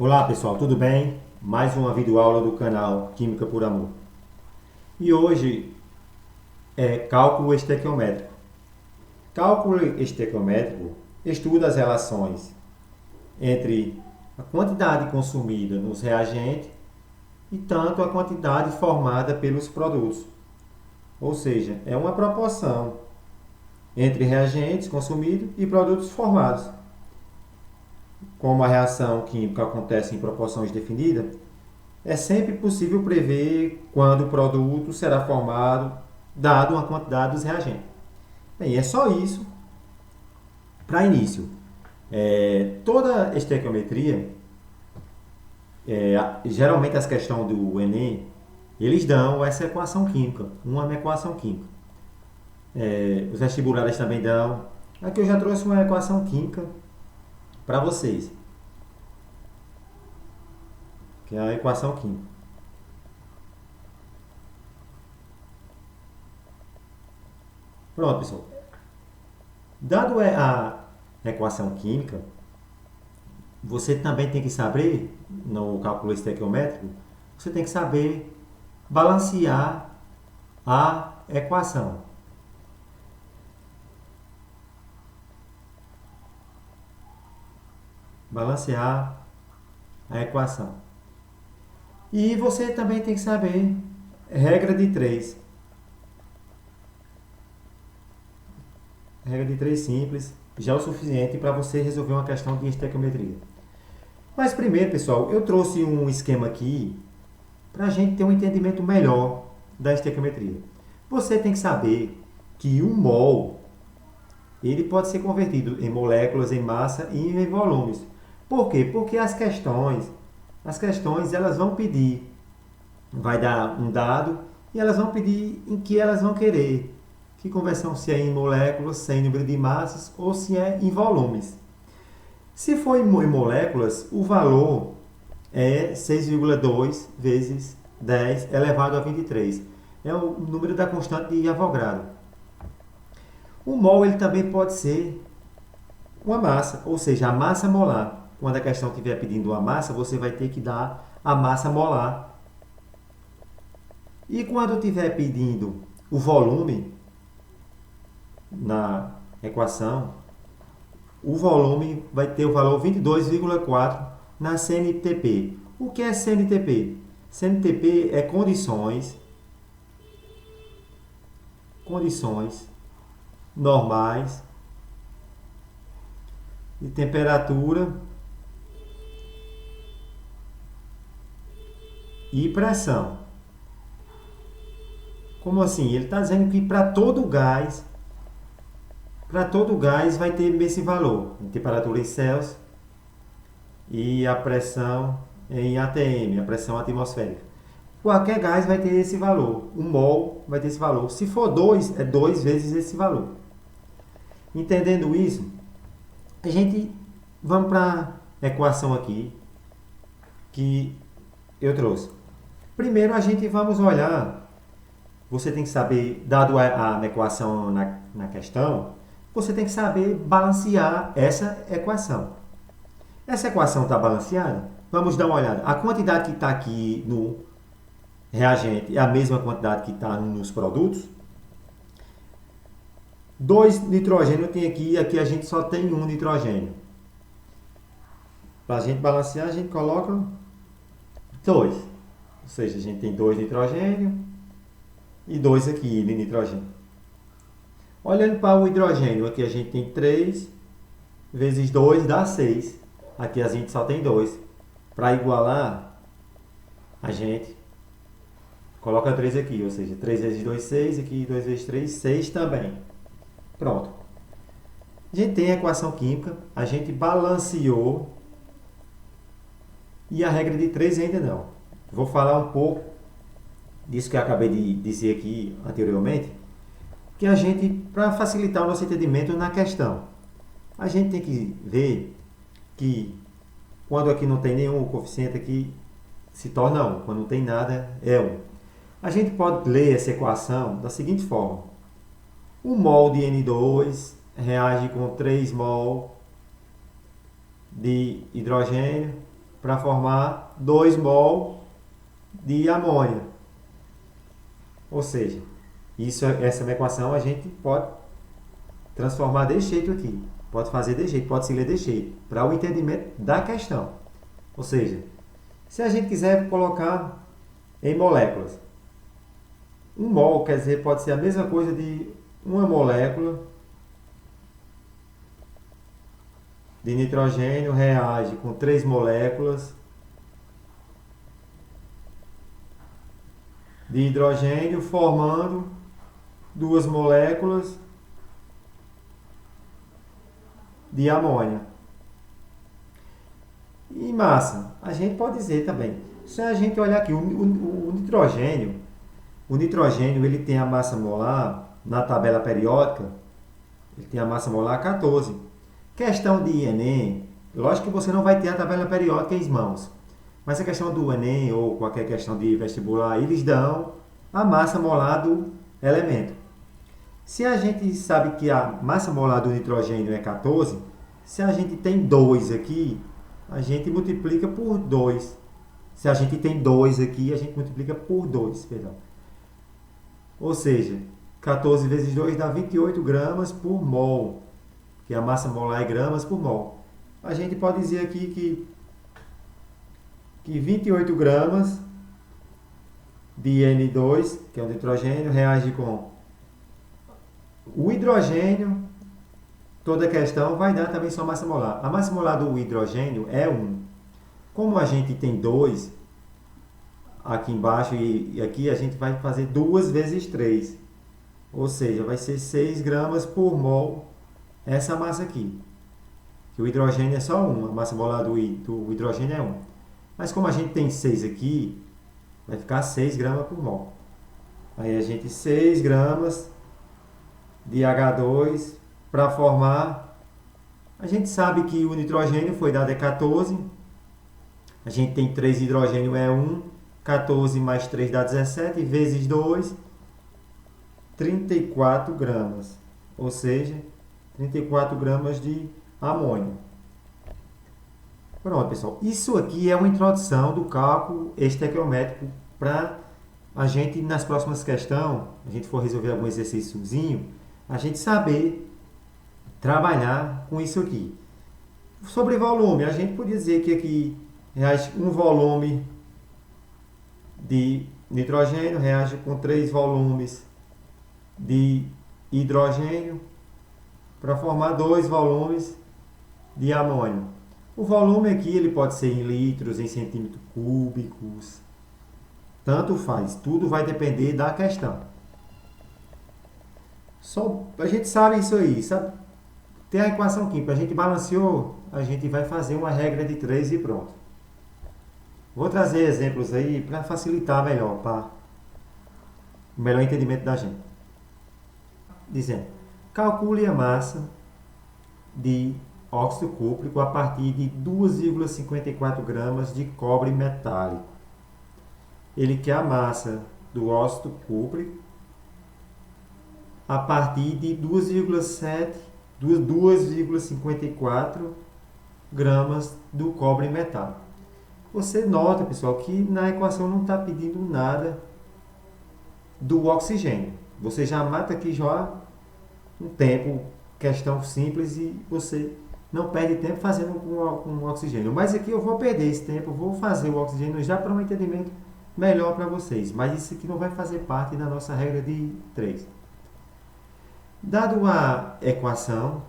Olá pessoal, tudo bem? Mais uma videoaula do canal Química por Amor. E hoje é cálculo estequiométrico. Cálculo estequiométrico estuda as relações entre a quantidade consumida nos reagentes e tanto a quantidade formada pelos produtos. Ou seja, é uma proporção entre reagentes consumidos e produtos formados. Como a reação química acontece em proporções definidas, é sempre possível prever quando o produto será formado, dado uma quantidade dos reagentes. Bem, é só isso para início. Toda estequiometria, geralmente as questões do Enem, eles dão essa equação química, uma equação química. Os vestibulares também dão. Aqui eu já trouxe uma equação química para vocês, que é a equação química. Pronto, pessoal. Dado a equação química, você também tem que saber, no cálculo estequiométrico, você tem que saber balancear a equação. Balancear a equação. E você também tem que saber regra de 3. Regra de 3 simples, já é o suficiente para você resolver uma questão de estequiometria. Mas primeiro, pessoal, eu trouxe um esquema aqui para a gente ter um entendimento melhor da estequiometria. Você tem que saber que um mol ele pode ser convertido em moléculas, em massa e em volumes. Por quê? Porque as questões elas vão pedir, vai dar um dado e elas vão pedir em que elas vão querer. Que conversão se é em moléculas, se é em número de massas ou se é em volumes. Se for em moléculas, o valor é 6,2 vezes 10 elevado a 23. É o número da constante de Avogadro. O mol ele também pode ser uma massa, ou seja, a massa molar. Quando a questão estiver pedindo uma massa, você vai ter que dar a massa molar. E quando estiver pedindo o volume na equação, o volume vai ter o valor 22,4 na CNTP. O que é CNTP? CNTP é condições normais de temperatura e pressão. Como assim? Ele está dizendo que para todo gás vai ter esse valor, a temperatura em Celsius e a pressão em ATM, a pressão atmosférica. Qualquer gás vai ter esse valor. Um mol vai ter esse valor. Se for 2, é 2 vezes esse valor. Entendendo isso, a gente vamos para a equação aqui que eu trouxe. Primeiro a gente vamos olhar, você tem que saber, dado a equação na questão, você tem que saber balancear essa equação. Essa equação está balanceada? Vamos dar uma olhada. A quantidade que está aqui no reagente é a mesma quantidade que está nos produtos. 2 nitrogênio tem aqui, e aqui a gente só tem um nitrogênio. Para a gente balancear, a gente coloca 2. Ou seja, a gente tem 2 nitrogênio e 2 aqui de nitrogênio. Olhando para o hidrogênio, aqui a gente tem 3 vezes 2 dá 6. Aqui a gente só tem 2. Para igualar, a gente coloca 3 aqui, ou seja, 3 vezes 2, 6, aqui 2 vezes 3, 6 também. Pronto. A gente tem a equação química, a gente balanceou e a regra de 3 ainda não. Vou falar um pouco disso que eu acabei de dizer aqui anteriormente, que a gente, para facilitar o nosso entendimento na questão, a gente tem que ver que quando aqui não tem nenhum coeficiente aqui, se torna 1. Quando não tem nada, é 1. A gente pode ler essa equação da seguinte forma. 1 mol de N2 reage com 3 mol de hidrogênio para formar 2 mol de amônia. Ou seja, essa é uma equação a gente pode transformar desse jeito aqui. Pode fazer desse jeito, pode se ler desse jeito, para o entendimento da questão. Ou seja, se a gente quiser colocar em moléculas, 1 mol, quer dizer, pode ser a mesma coisa de uma molécula de nitrogênio reage com 3 moléculas de hidrogênio, formando 2 moléculas de amônia. E massa, a gente pode dizer também, se a gente olhar aqui, o nitrogênio ele tem a massa molar, na tabela periódica, ele tem a massa molar 14. Questão de Enem, lógico que você não vai ter a tabela periódica em mãos, mas a questão do Enem ou qualquer questão de vestibular, eles dão a massa molar do elemento. Se a gente sabe que a massa molar do nitrogênio é 14, se a gente tem 2 aqui, a gente multiplica por 2. Se a gente tem 2 aqui, a gente multiplica por 2, perdão. Ou seja, 14 vezes 2 dá 28 gramas por mol, que a massa molar é gramas por mol. A gente pode dizer aqui que 28 gramas de N2, que é o nitrogênio, reage com o hidrogênio. Toda a questão vai dar também sua massa molar. A massa molar do hidrogênio é 1. Como a gente tem 2 aqui embaixo e aqui, a gente vai fazer 2 vezes 3. Ou seja, vai ser 6 gramas por mol essa massa aqui. Que o hidrogênio é só 1. A massa molar do hidrogênio é 1. Mas como a gente tem 6 aqui, vai ficar 6 gramas por mol. Aí a gente 6 gramas de H2 para formar. A gente sabe que o nitrogênio foi dado é 14. A gente tem 3 hidrogênio é 1. 14 mais 3 dá 17. Vezes 2, 34 gramas. Ou seja, 34 gramas de amônio. Pronto, pessoal. Isso aqui é uma introdução do cálculo estequiométrico para a gente, nas próximas questões, a gente for resolver algum exercíciozinho, a gente saber trabalhar com isso aqui. Sobre volume, a gente podia dizer que aqui reage um volume de nitrogênio, reage com 3 volumes de hidrogênio para formar 2 volumes de amônio. O volume aqui ele pode ser em litros, em centímetros cúbicos, tanto faz, tudo vai depender da questão. Só a gente sabe isso aí, sabe? Tem a equação química, a gente balanceou, a gente vai fazer uma regra de 3 e pronto. Vou trazer exemplos aí para facilitar melhor, para o melhor entendimento da gente. Dizendo, calcule a massa de óxido cúprico a partir de 2,54 gramas de cobre metálico. Ele quer a massa do óxido cúprico a partir de 2,54 gramas do cobre metálico. Você nota, pessoal, que na equação não está pedindo nada do oxigênio. Você já mata aqui já um tempo, questão simples, e você não perde tempo fazendo com oxigênio. Mas aqui eu vou perder esse tempo, vou fazer o oxigênio já para um entendimento melhor para vocês. Mas isso aqui não vai fazer parte da nossa regra de 3. Dado a equação,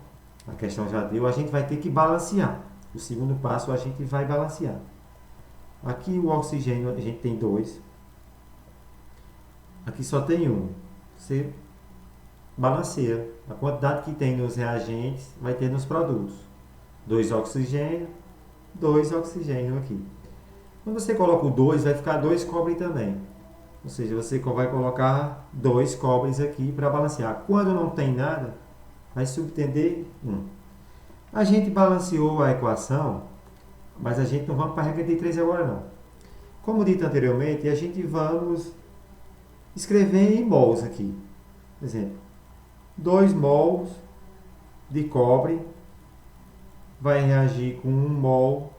a questão já deu, a gente vai ter que balancear. O segundo passo a gente vai balancear. Aqui o oxigênio a gente tem 2. Aqui só tem 1. Você balanceia. A quantidade que tem nos reagentes vai ter nos produtos. 2 oxigênio, 2 oxigênio aqui. Quando você coloca o 2, vai ficar 2 cobre também. Ou seja, você vai colocar 2 cobres aqui para balancear. Quando não tem nada, vai subtender 1. A gente balanceou a equação, mas a gente não vamos para a regra de 3 agora não. Como dito anteriormente, a gente vamos escrever em mols aqui. Por exemplo, 2 mols de cobre vai reagir com 1 mol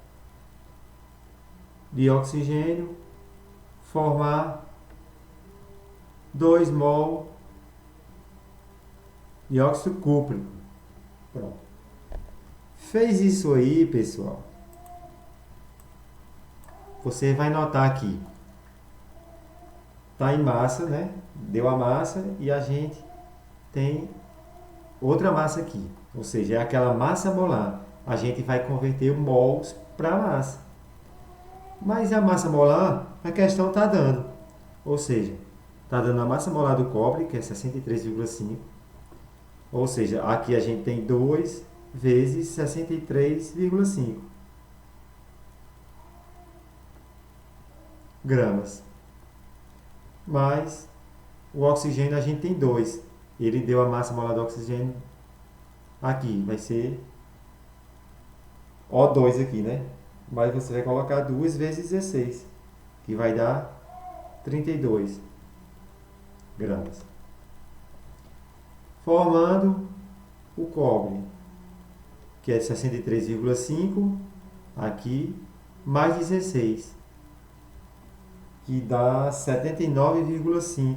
de oxigênio, formar 2 mol de óxido cúprico. Pronto. Fez isso aí, pessoal. Você vai notar aqui. Está em massa, né? Deu a massa e a gente tem outra massa aqui. Ou seja, é aquela massa molar. A gente vai converter mols para massa. Mas a massa molar, a questão está dando. Ou seja, está dando a massa molar do cobre, que é 63,5. Ou seja, aqui a gente tem 2 vezes 63,5 gramas. Mas o oxigênio a gente tem 2. Ele deu a massa molar do oxigênio aqui. Vai ser O2 aqui, né? Mas você vai colocar 2 vezes 16, que vai dar 32 gramas. Formando o cobre, que é 63,5 aqui, mais 16, que dá 79,5.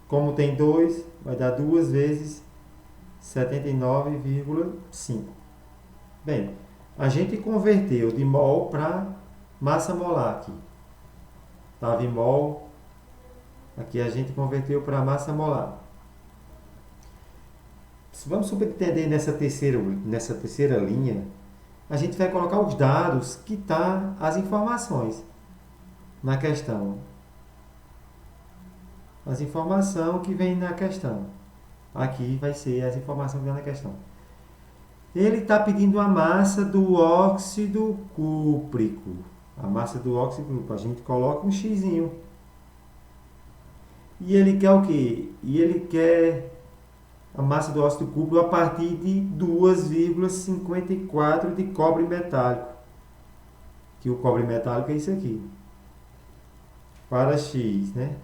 Como tem 2, vai dar 2 vezes 79,5. Bem, a gente converteu de mol para massa molar aqui. Estava em mol, aqui a gente converteu para massa molar. Vamos subentender nessa terceira linha, a gente vai colocar os dados que tá as informações na questão. As informações que vem na questão. Aqui vai ser as informações que vem na questão. Ele está pedindo a massa do óxido cúprico. A massa do óxido cúprico. A gente coloca um xizinho. E ele quer o quê? E ele quer a massa do óxido cúprico a partir de 2,54 de cobre metálico. Que o cobre metálico é isso aqui. Para X, né?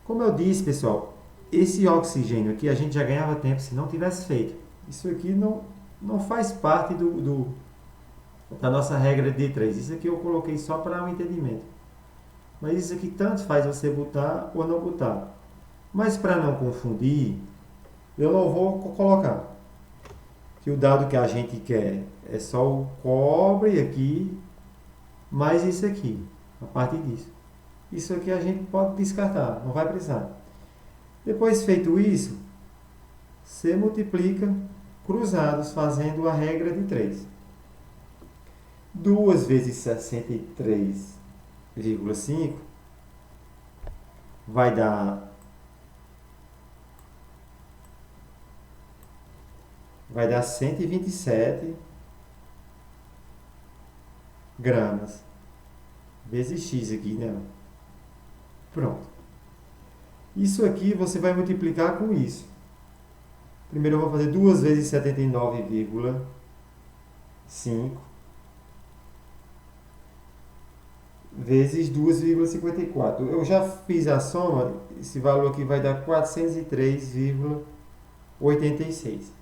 Como eu disse, pessoal, esse oxigênio aqui a gente já ganhava tempo se não tivesse feito. Isso aqui não faz parte da nossa regra de 3. Isso aqui eu coloquei só para um entendimento. Mas isso aqui tanto faz você botar ou não botar. Mas para não confundir, eu não vou colocar. Que o dado que a gente quer é só o cobre aqui, mais isso aqui, a partir disso. Isso aqui a gente pode descartar, não vai precisar. Depois feito isso, você multiplica cruzados, fazendo a regra de 3. 2 vezes 63,5 vai dar 127 gramas vezes x aqui, né? Pronto. Isso aqui você vai multiplicar com isso. Primeiro eu vou fazer 2 vezes 79,5 vezes 2,54. Eu já fiz a soma, esse valor aqui vai dar 403,86.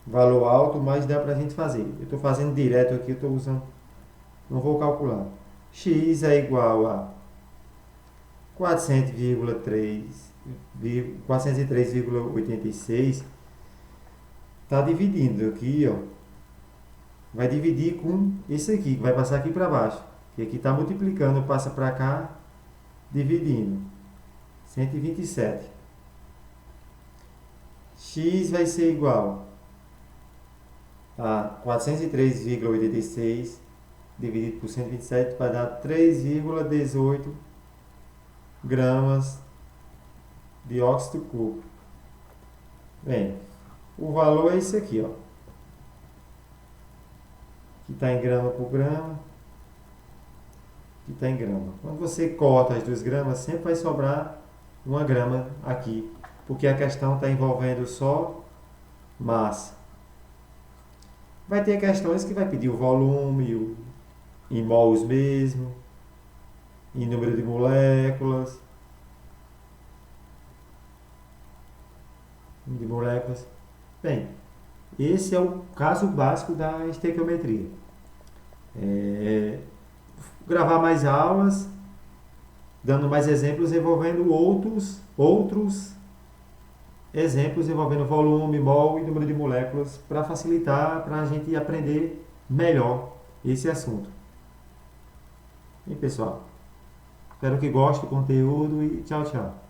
Valor alto, mas dá pra gente fazer. Eu estou fazendo direto aqui, eu estou usando, não vou calcular. X é igual a 403,86. Está dividindo aqui, ó. Vai dividir com esse aqui, que vai passar aqui para baixo. E aqui está multiplicando, passa para cá, dividindo. 127. X vai ser igual a 403,86 dividido por 127 vai dar 3,18 gramas de óxido cúprico. Bem, o valor é esse aqui, ó. Que está em grama por grama. Que está em grama. Quando você corta as 2 gramas, sempre vai sobrar 1 grama aqui. Porque a questão está envolvendo só massa. Vai ter questões que vai pedir o volume, em mols mesmo, em número de moléculas. Bem, esse é o caso básico da estequiometria. gravar mais aulas, dando mais exemplos, envolvendo outros exemplos envolvendo volume, mol e número de moléculas para facilitar, para a gente aprender melhor esse assunto. E pessoal, espero que gostem do conteúdo e tchau, tchau.